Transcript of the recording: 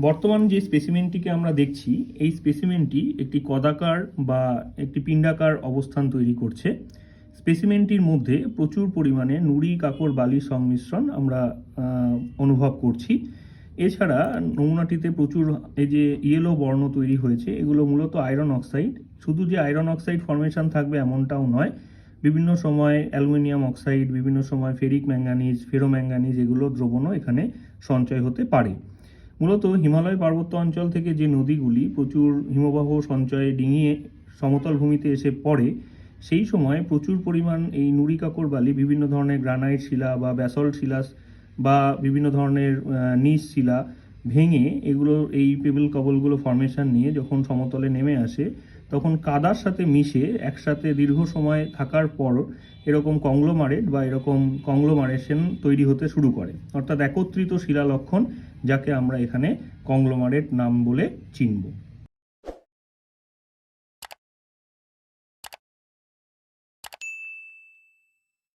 বর্তমান যে স্পেসিমেনটিকে আমরা দেখছি, এই স্পেসিমেনটি একটি কদাকার বা একটি পিণ্ডাকার অবস্থান তৈরি করছে। স্পেসিমেনটির মধ্যে প্রচুর পরিমাণে নুড়ি কাকর বালির সংমিশ্রণ আমরা অনুভব করছি। এছাড়া নমুনাটিতে প্রচুর এই যে ইয়েলো বর্ণ তৈরি হয়েছে, এগুলো মূলত আয়রন অক্সাইড। শুধু যে আয়রন অক্সাইড ফর্মেশন থাকবে এমনটাও নয়, বিভিন্ন সময় অ্যালুমিনিয়াম অক্সাইড, বিভিন্ন সময় ফেরিক ম্যাঙ্গানিজ, ফেরোম্যাঙ্গানিজ এগুলো দ্রবণও এখানে সঞ্চয় হতে পারে। মূলত হিমালয় পার্বত্য অঞ্চল থেকে যে নদীগুলি প্রচুর হিমবাহ সঞ্চয়ে ডিঙিয়ে সমতল ভূমিতে এসে পড়ে, সেই সময় প্রচুর পরিমাণ এই নুড়ি কাকর বালি বিভিন্ন ধরনের গ্রানাইট শিলা বা ব্যাসল্ট শিলা বা বিভিন্ন ধরনের নিজ শিলা ভেঙে এগুলো এই পেবেল কবলগুলো ফর্মেশন নিয়ে যখন সমতলে নেমে আসে, তখন কাদার সাথে মিশে একসাথে দীর্ঘ সময় থাকার পর এরকম কংগ্লোমারেট বা এরকম কংগ্লোমারেশন তৈরি হতে শুরু করে, অর্থাৎ একত্রিত শিলা লক্ষণ, যাকে আমরা এখানে কংগ্লোমারেট নাম বলে চিনব।